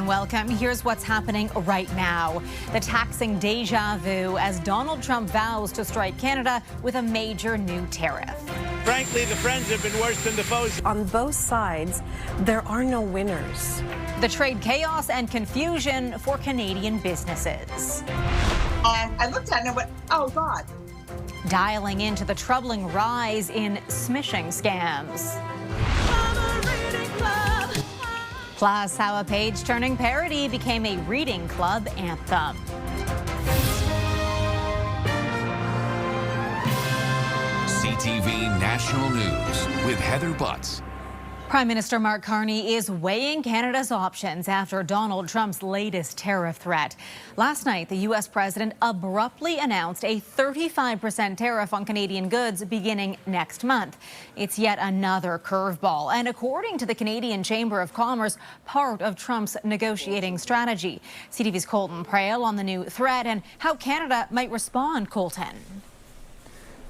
welcome. Here's what's happening right now. The taxing deja vu as Donald Trump vows to strike Canada with a major new tariff. Frankly, the friends have been worse than the foes. On both sides, there are no winners. The trade chaos and confusion for Canadian businesses. And I looked at it and went, oh, God. Dialing into the troubling rise in smishing scams. Plus, how a page-turning parody became a reading club anthem. CTV National News with Heather Butts. Prime Minister Mark Carney is weighing Canada's options after Donald Trump's latest tariff threat. Last night, the U.S. president abruptly announced a 35% tariff on Canadian goods beginning next month. It's yet another curveball, and according to the Canadian Chamber of Commerce, part of Trump's negotiating strategy. CTV's Colton Prale on the new threat and how Canada might respond. Colton.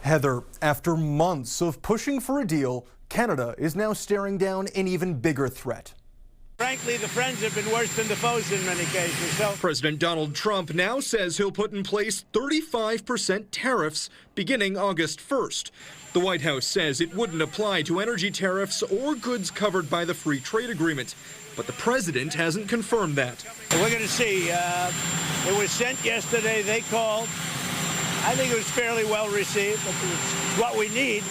Heather, after months of pushing for a deal, Canada is now staring down an even bigger threat. Frankly, the friends have been worse than the foes in many cases. So President Donald Trump now says he'll put in place 35% tariffs beginning August 1st. The White House says it wouldn't apply to energy tariffs or goods covered by the free trade agreement. But the president hasn't confirmed that. we're going to see. It was sent yesterday. They called. I think it was fairly well received, but it's what we need.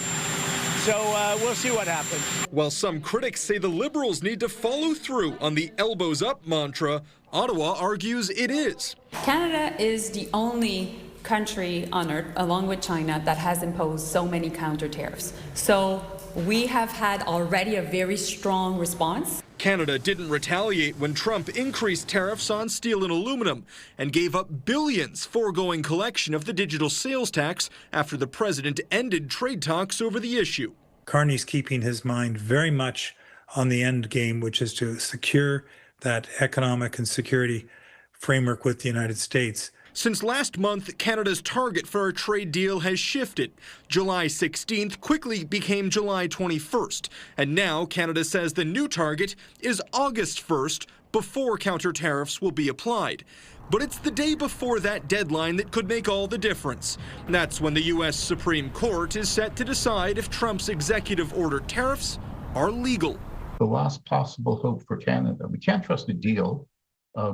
So we'll see what happens. While some critics say the Liberals need to follow through on the elbows up mantra, Ottawa argues it is. Canada is the only country on earth, along with China, that has imposed so many counter tariffs. So we have had already a very strong response. Canada didn't retaliate when Trump increased tariffs on steel and aluminum and gave up billions foregoing collection of the digital sales tax after the president ended trade talks over the issue. Carney's keeping his mind very much on the end game, which is to secure that economic and security framework with the United States. Since last month, Canada's target for a trade deal has shifted. July 16th quickly became July 21st. And now Canada says the new target is August 1st, before counter tariffs will be applied. But it's the day before that deadline that could make all the difference. That's when the U.S. Supreme Court is set to decide if Trump's executive order tariffs are legal. The last possible hope for Canada. We can't trust a deal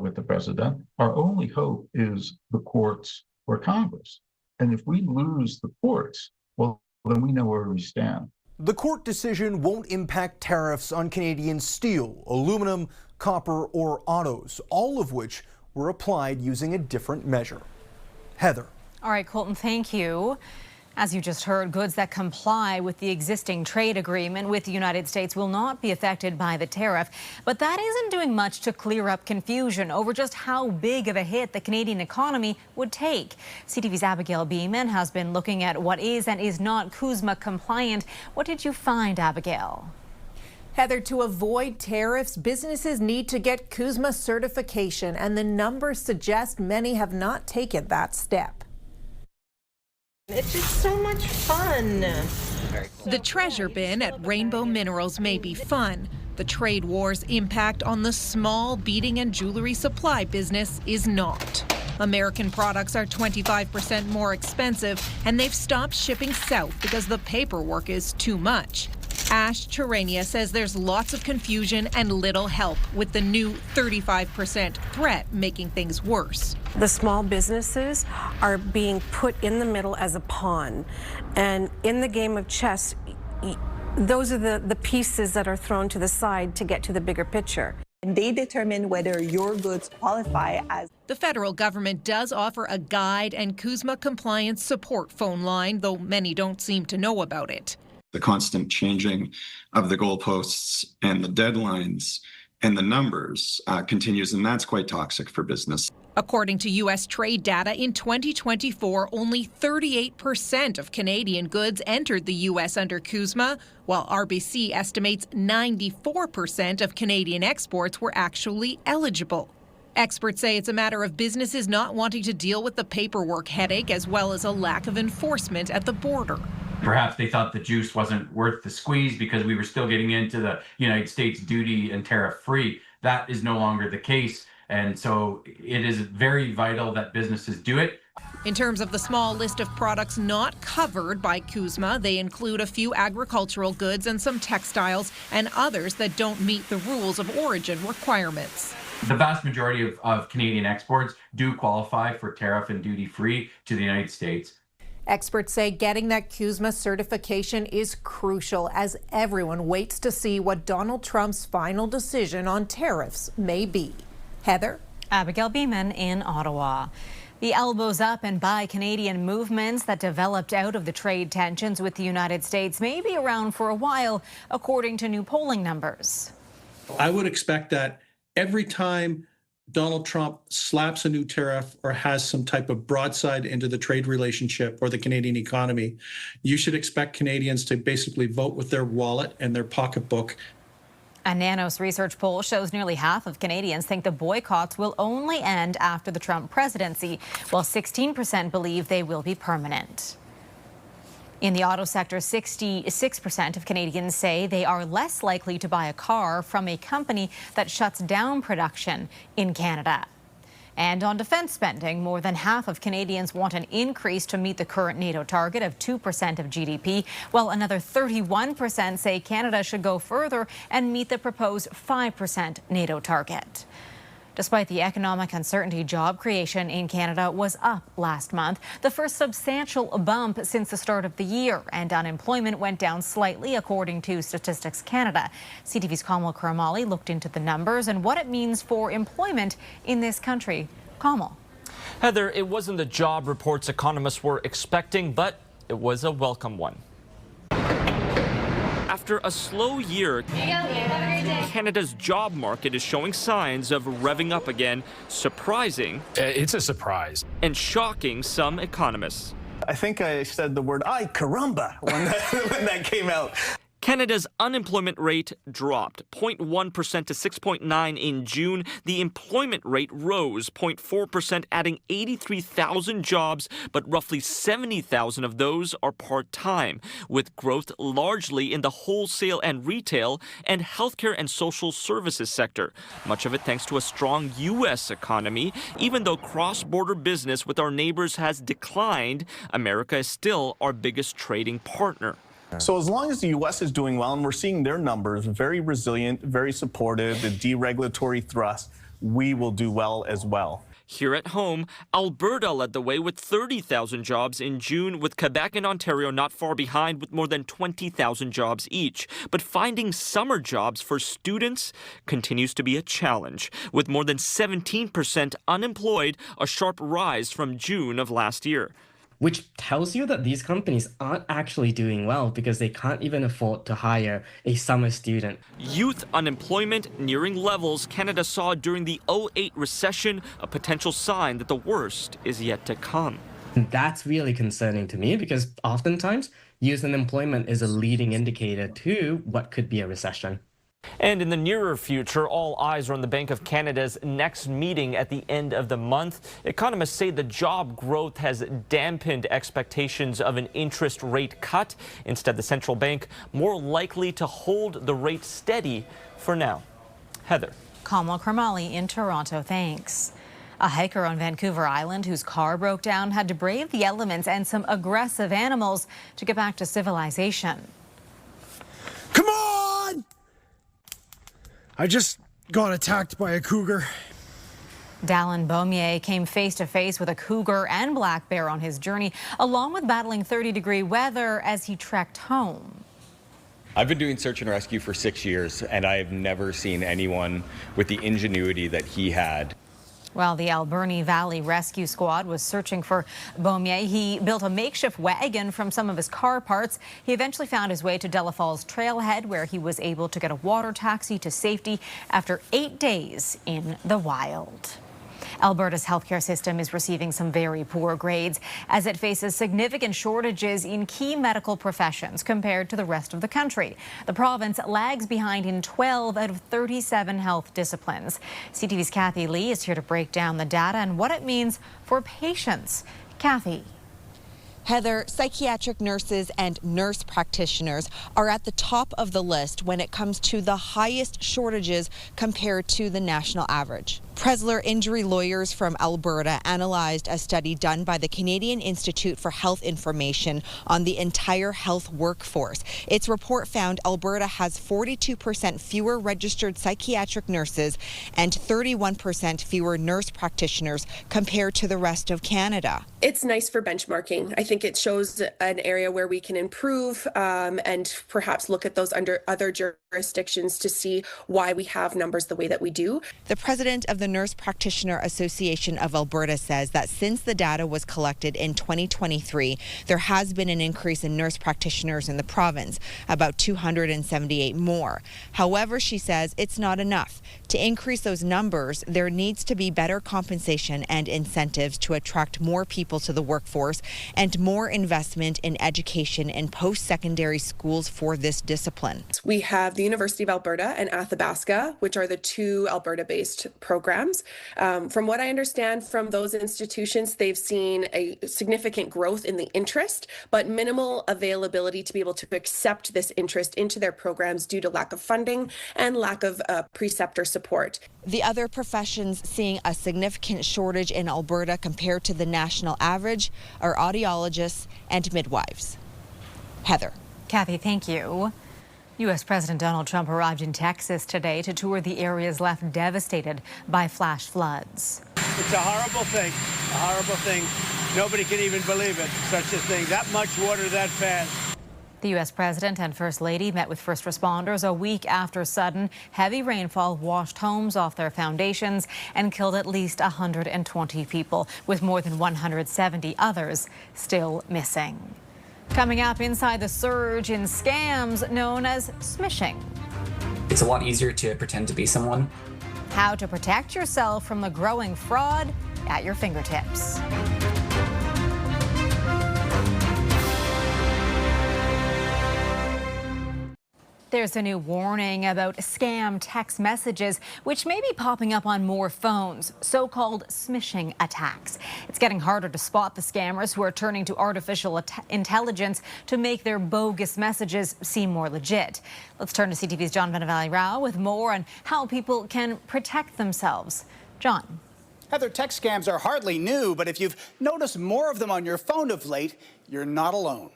with the president. Our only hope is the courts or Congress. And if we lose the courts, well, then we know where we stand. The court decision won't impact tariffs on Canadian steel, aluminum, copper, or autos, all of which were applied using a different measure. Heather. All right, Colton, thank you. As you just heard, goods that comply with the existing trade agreement with the United States will not be affected by the tariff. But that isn't doing much to clear up confusion over just how big of a hit the Canadian economy would take. CTV's Abigail Beeman has been looking at what is and is not CUSMA compliant. What did you find, Abigail? Heather, to avoid tariffs, businesses need to get CUSMA certification, and the numbers suggest many have not taken that step. It's just so much fun. The treasure bin at Rainbow Minerals may be fun. The trade war's impact on the small beading and jewelry supply business is not. American products are 25% more expensive, and they've stopped shipping south because the paperwork is too much. Ash Charania says there's lots of confusion and little help, with the new 35% threat making things worse. The small businesses are being put in the middle as a pawn. And in the game of chess, those are the pieces that are thrown to the side to get to the bigger picture. They determine whether your goods qualify as. The federal government does offer a guide and CUSMA compliance support phone line, though many don't seem to know about it. The constant changing of the goalposts and the deadlines and the numbers continues, and that's quite toxic for business. According to U.S. trade data, in 2024, only 38% of Canadian goods entered the U.S. under CUSMA, while RBC estimates 94% of Canadian exports were actually eligible. Experts say it's a matter of businesses not wanting to deal with the paperwork headache, as well as a lack of enforcement at the border. Perhaps they thought the juice wasn't worth the squeeze because we were still getting into the United States duty and tariff free. that is no longer the case. And so it is very vital that businesses do it. In terms of the small list of products not covered by CUSMA, they include a few agricultural goods and some textiles, and others that don't meet the rules of origin requirements. The vast majority of Canadian exports do qualify for tariff and duty-free to the United States. Experts say getting that CUSMA certification is crucial as everyone waits to see what Donald Trump's final decision on tariffs may be. Heather? Abigail Beeman in Ottawa. The elbows up and buy Canadian movements that developed out of the trade tensions with the United States may be around for a while, according to new polling numbers. I would expect that every time Donald Trump slaps a new tariff or has some type of broadside into the trade relationship or the Canadian economy, you should expect Canadians to basically vote with their wallet and their pocketbook. A Nanos research poll shows nearly half of Canadians think the boycotts will only end after the Trump presidency, while 16% believe they will be permanent. In the auto sector, 66% of Canadians say they are less likely to buy a car from a company that shuts down production in Canada. And on defense spending, more than half of Canadians want an increase to meet the current NATO target of 2% of GDP, while another 31% say Canada should go further and meet the proposed 5% NATO target. Despite the economic uncertainty, job creation in Canada was up last month, the first substantial bump since the start of the year, and unemployment went down slightly, according to Statistics Canada. CTV's Kamal Karamali looked into the numbers and what it means for employment in this country. Kamal. Heather, it wasn't the job reports economists were expecting, but it was a welcome one. After a slow year, Canada's job market is showing signs of revving up again, surprising. It's a surprise. And shocking some economists. I think I said the word "ay caramba" when that came out. Canada's unemployment rate dropped 0.1% to 6.9 in June. The employment rate rose 0.4%, adding 83,000 jobs, but roughly 70,000 of those are part-time, with growth largely in the wholesale and retail and healthcare and social services sector. Much of it thanks to a strong U.S. economy. Even though cross-border business with our neighbors has declined, America is still our biggest trading partner. So as long as the U.S. is doing well, and we're seeing their numbers very resilient, very supportive, the deregulatory thrust, we will do well as well. Here at home, Alberta led the way with 30,000 jobs in June, with Quebec and Ontario not far behind with more than 20,000 jobs each. But finding summer jobs for students continues to be a challenge, with more than 17% unemployed, a sharp rise from June of last year. Which tells you that these companies aren't actually doing well because they can't even afford to hire a summer student. Youth unemployment nearing levels Canada saw during the 2008 recession, a potential sign that the worst is yet to come. That's really concerning to me because oftentimes youth unemployment is a leading indicator to what could be a recession. And in the nearer future, all eyes are on the Bank of Canada's next meeting at the end of the month. Economists say the job growth has dampened expectations of an interest rate cut. Instead, the central bank more likely to hold the rate steady for now. Heather. Kamal Karamali in Toronto, thanks. A hiker on Vancouver Island whose car broke down had to brave the elements and some aggressive animals to get back to civilization. Come on! I just got attacked by a cougar. Dallin Beaumier came face to face with a cougar and black bear on his journey, along with battling 30-degree weather as he trekked home. I've been doing search and rescue for 6 years, and I've never seen anyone with the ingenuity that he had. While the Alberni Valley Rescue Squad was searching for Beaumier, he built a makeshift wagon from some of his car parts. He eventually found his way to Della Falls Trailhead, where he was able to get a water taxi to safety after 8 days in the wild. Alberta's healthcare system is receiving some very poor grades as it faces significant shortages in key medical professions compared to the rest of the country. The province lags behind in 12 out of 37 health disciplines. CTV's Kathy Lee is here to break down the data and what it means for patients. Kathy. Heather, psychiatric nurses and nurse practitioners are at the top of the list when it comes to the highest shortages compared to the national average. Presler injury lawyers from Alberta analyzed a study done by the Canadian Institute for Health Information on the entire health workforce. Its report found Alberta has 42% fewer registered psychiatric nurses and 31% fewer nurse practitioners compared to the rest of Canada. It's nice for benchmarking. I think it shows an area where we can improve and perhaps look at those under other jurisdictions to see why we have numbers the way that we do. The president of the Nurse Practitioner Association of Alberta says that since the data was collected in 2023, there has been an increase in nurse practitioners in the province, about 278 more. However, she says it's not enough. To increase those numbers, there needs to be better compensation and incentives to attract more people to the workforce and more investment in education in post-secondary schools for this discipline. We have the University of Alberta and Athabasca, which are the two Alberta-based programs. From what I understand from those institutions, they've seen a significant growth in the interest, but minimal availability to be able to accept this interest into their programs due to lack of funding and lack of preceptor support. The other professions seeing a significant shortage in Alberta compared to the national average are audiologists and midwives. Heather. Kathy, thank you. U.S. President Donald Trump arrived in Texas today to tour the areas left devastated by flash floods. It's a horrible thing, a horrible thing. Nobody can even believe it, such a thing. That much water that fast. The U.S. President and First Lady met with first responders a week after sudden, heavy rainfall washed homes off their foundations and killed at least 120 people, with more than 170 others still missing. Coming up, inside the surge in scams known as smishing. It's a lot easier to pretend to be someone. How to protect yourself from the growing fraud at your fingertips. There's a new warning about scam text messages, which may be popping up on more phones, so-called smishing attacks. It's getting harder to spot the scammers who are turning to artificial intelligence to make their bogus messages seem more legit. Let's turn to CTV's John Valley-Rao with more on how people can protect themselves. John. Heather, text scams are hardly new, but if you've noticed more of them on your phone of late, you're not alone.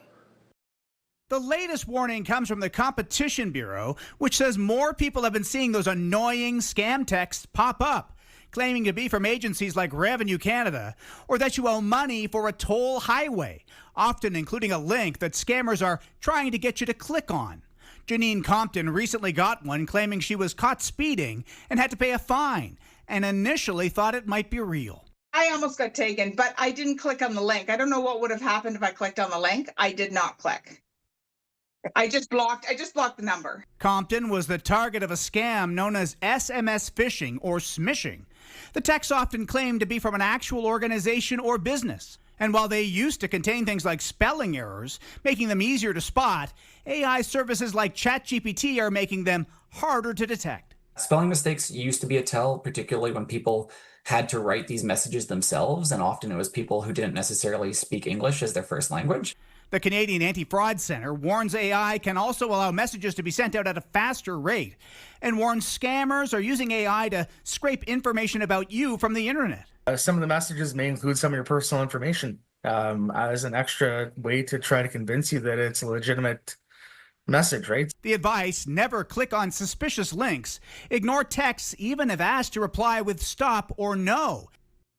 The latest warning comes from the Competition Bureau, which says more people have been seeing those annoying scam texts pop up, claiming to be from agencies like Revenue Canada, or that you owe money for a toll highway, often including a link that scammers are trying to get you to click on. Janine Compton recently got one claiming she was caught speeding and had to pay a fine, and initially thought it might be real. I almost got taken, but I didn't click on the link. I don't know what would have happened if I clicked on the link. I did not click. I just blocked the number. Compton was the target of a scam known as SMS phishing or smishing. The texts often claimed to be from an actual organization or business. And while they used to contain things like spelling errors, making them easier to spot, AI services like ChatGPT are making them harder to detect. Spelling mistakes used to be a tell, particularly when people had to write these messages themselves, and often it was people who didn't necessarily speak English as their first language. The Canadian Anti-Fraud Centre warns AI can also allow messages to be sent out at a faster rate, and warns scammers are using AI to scrape information about you from the internet. Some of the messages may include some of your personal information as an extra way to try to convince you that it's a legitimate message, right? The advice: never click on suspicious links, ignore texts even if asked to reply with stop or no,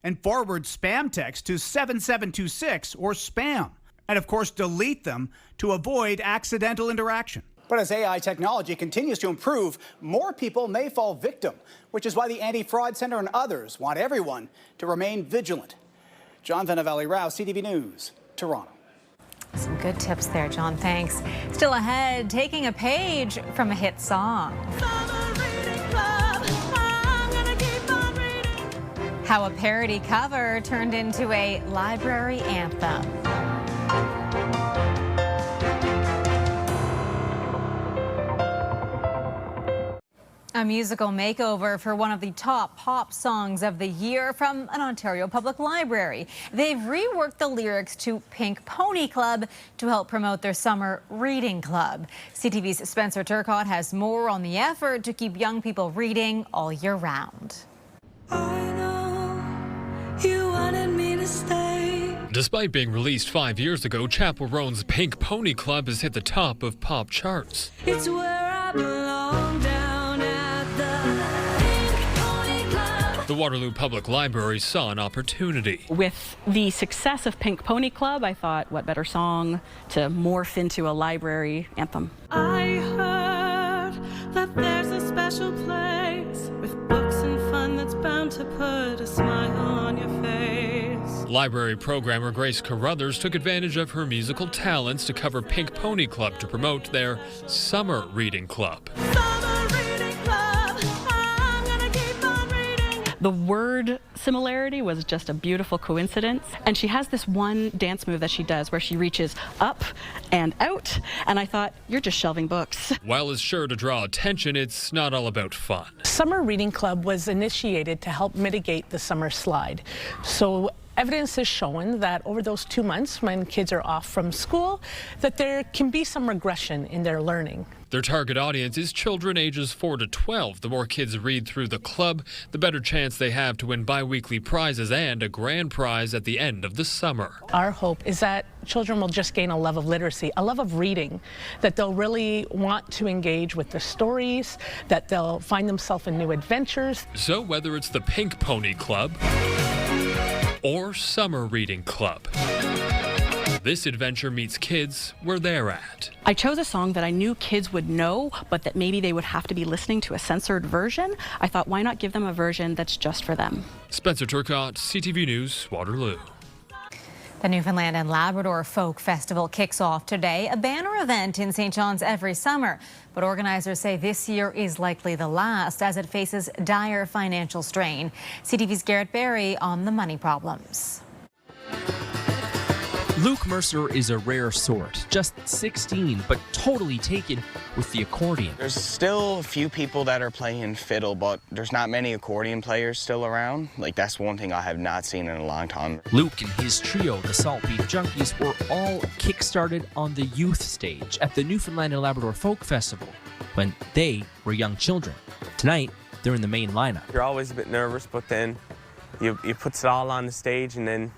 and forward spam text to 7726 or spam. And of course, delete them to avoid accidental interaction. But as AI technology continues to improve, more people may fall victim, which is why the Anti-Fraud Centre and others want everyone to remain vigilant. John Valley-Rao, CTV News, Toronto. Some good tips there, John. Thanks. Still ahead, taking a page from a hit song. How a parody cover turned into a library anthem. A musical makeover for one of the top pop songs of the year from an Ontario Public Library. They've reworked the lyrics to Pink Pony Club to help promote their summer reading club. CTV's Spencer Turcotte has more on the effort to keep young people reading all year round. I know you wanted me to stay. Despite being released 5 years ago, Chapel Roan's Pink Pony Club has hit the top of pop charts. It's where I belong, down at the Pink Pony Club. The Waterloo Public Library saw an opportunity. With the success of Pink Pony Club, I thought, what better song to morph into a library anthem? I heard that there's a special place with books and fun that's bound to put a smile on your face. Library programmer Grace Carruthers took advantage of her musical talents to cover Pink Pony Club to promote their summer reading club. Summer reading club, I'm gonna keep on reading. The word similarity was just a beautiful coincidence. And she has this one dance move that she does where she reaches up and out. And I thought, you're just shelving books. While it's sure to draw attention, it's not all about fun. Summer Reading Club was initiated to help mitigate the summer slide. So evidence has shown that over those 2 months when kids are off from school, that there can be some regression in their learning. Their target audience is children ages 4 to 12. The more kids read through the club, the better chance they have to win bi-weekly prizes and a grand prize at the end of the summer. Our hope is that children will just gain a love of literacy, a love of reading, that they'll really want to engage with the stories, that they'll find themselves in new adventures. So whether it's the Pink Pony Club or Summer Reading Club, this adventure meets kids where they're at. I chose a song that I knew kids would know, but that maybe they would have to be listening to a censored version. I thought, why not give them a version that's just for them? Spencer Turcotte, CTV News, Waterloo. The Newfoundland and Labrador Folk Festival kicks off today, a banner event in St. John's every summer. But organizers say this year is likely the last as it faces dire financial strain. CTV's Garrett Berry on the money problems. Luke Mercer is a rare sort, just 16, but totally taken with the accordion. There's still a few people that are playing fiddle, but there's not many accordion players still around. Like, that's one thing I have not seen in a long time. Luke and his trio, the Salt Beef Junkies, were all kick-started on the youth stage at the Newfoundland and Labrador Folk Festival when they were young children. Tonight, they're in the main lineup. You're always a bit nervous, but then you put it all on the stage, and then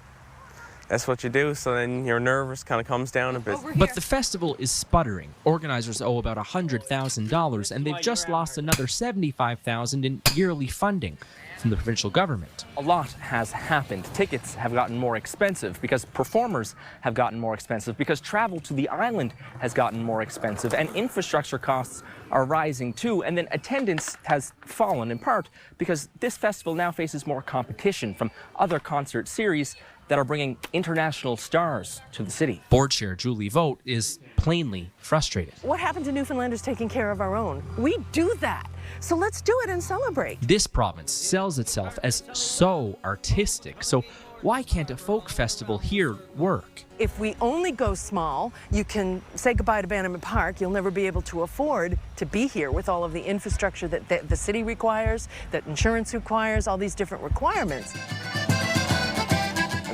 that's what you do, so then your nerves kind of comes down a bit. But the festival is sputtering. Organizers owe about $100,000, and they've just lost another $75,000 in yearly funding from the provincial government. A lot has happened. Tickets have gotten more expensive because performers have gotten more expensive, because travel to the island has gotten more expensive, and infrastructure costs are rising too. And then attendance has fallen in part because this festival now faces more competition from other concert series that are bringing international stars to the city. Board Chair Julie Vogt is plainly frustrated. What happened to Newfoundlanders taking care of our own? We do that. So let's do it and celebrate. This province sells itself as so artistic, so why can't a folk festival here work? If we only go small, you can say goodbye to Bannerman Park. You'll never be able to afford to be here with all of the infrastructure that the city requires, that insurance requires, all these different requirements.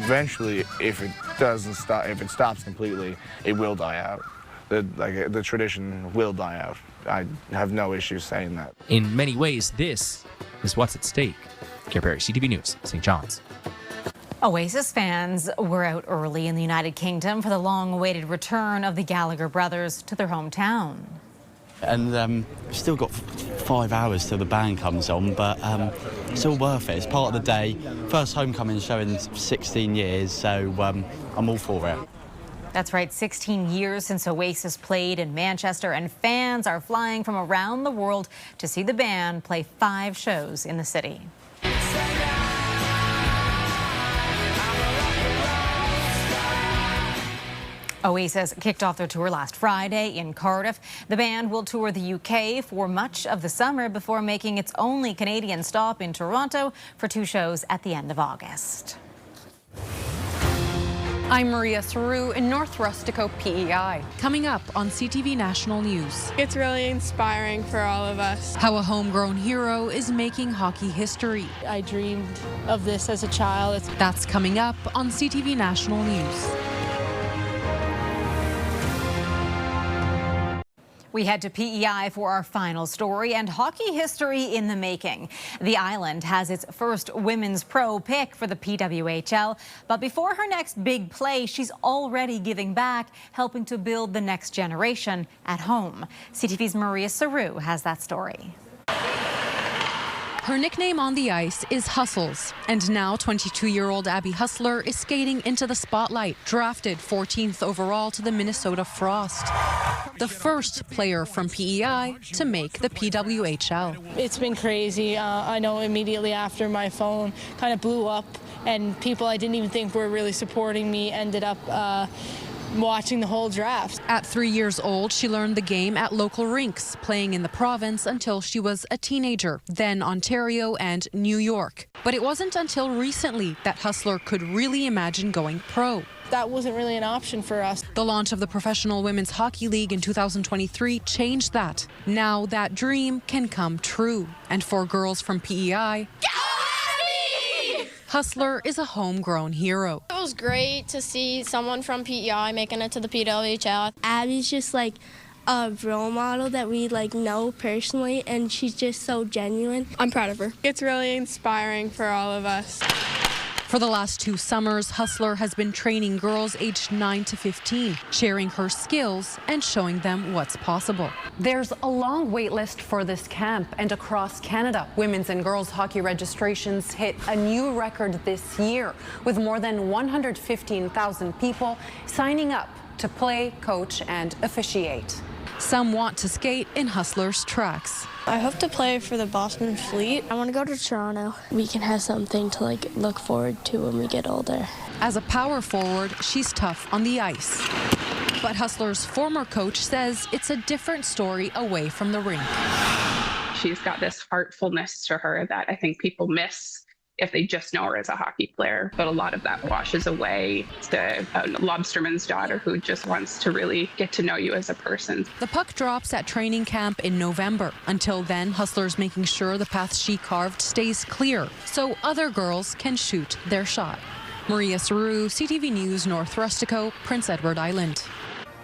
Eventually, if it stops completely, it will die out. The tradition will die out. I have no issues saying that. In many ways, this is what's at stake. Garrett Berry, CTV News, St. John's. Oasis fans were out early in the United Kingdom for the long-awaited return of the Gallagher brothers to their hometown. And still got 5 hours till the band comes on, but still worth it. It's part of the day. First homecoming show in 16 years, so I'm all for it. That's right, 16 years since Oasis played in Manchester, and fans are flying from around the world to see the band play 5 shows in the city. Oasis kicked off their tour last Friday in Cardiff. The band will tour the UK for much of the summer before making its only Canadian stop in Toronto for 2 shows at the end of August. I'm Maria Saru in North Rustico, PEI. Coming up on CTV National News. It's really inspiring for all of us. How a homegrown hero is making hockey history. I dreamed of this as a child. That's coming up on CTV National News. We head to PEI for our final story, and hockey history in the making. The island has its first women's pro pick for the PWHL, but before her next big play, she's already giving back, helping to build the next generation at home. CTV's Maria Saru has that story. Her nickname on the ice is Hustles, and now 22-year-old Abby Hustler is skating into the spotlight, drafted 14th overall to the Minnesota Frost. The first player from PEI to make the PWHL. It's been crazy. I know immediately after my phone kind of blew up, and people I didn't even think were really supporting me ended up watching the whole draft. At 3 years old, she learned the game at local rinks, playing in the province until she was a teenager, then Ontario and New York. But it wasn't until recently that Hustler could really imagine going pro. That wasn't really an option for us. The launch of the Professional Women's Hockey League in 2023 changed that. Now that dream can come true. And for girls from PEI, Hustler is a homegrown hero. It was great to see someone from PEI making it to the PWHL. Abby's just like a role model that we know personally, and she's just so genuine. I'm proud of her. It's really inspiring for all of us. For the last 2 summers, Hustler has been training girls aged 9 to 15, sharing her skills and showing them what's possible. There's a long wait list for this camp, and across Canada, women's and girls hockey registrations hit a new record this year, with more than 115,000 people signing up to play, coach, and officiate. Some want to skate in Hustler's tracks. I hope to play for the Boston Fleet. I want to go to Toronto. We can have something to look forward to when we get older. As a power forward, she's tough on the ice. But Hustler's former coach says it's a different story away from the rink. She's got this heartfulness to her that I think people miss if they just know her as a hockey player. But a lot of that washes away to a lobsterman's daughter who just wants to really get to know you as a person. The puck drops at training camp in November. Until then, Hustler's making sure the path she carved stays clear so other girls can shoot their shot. Maria Saru, CTV News, North Rustico, Prince Edward Island.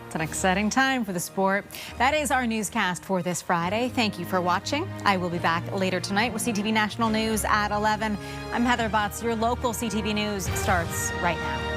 It's an exciting time for the sport. That is our newscast for this Friday. Thank you for watching. I will be back later tonight with CTV National News at 11. I'm Heather Butts. Your local CTV News starts right now.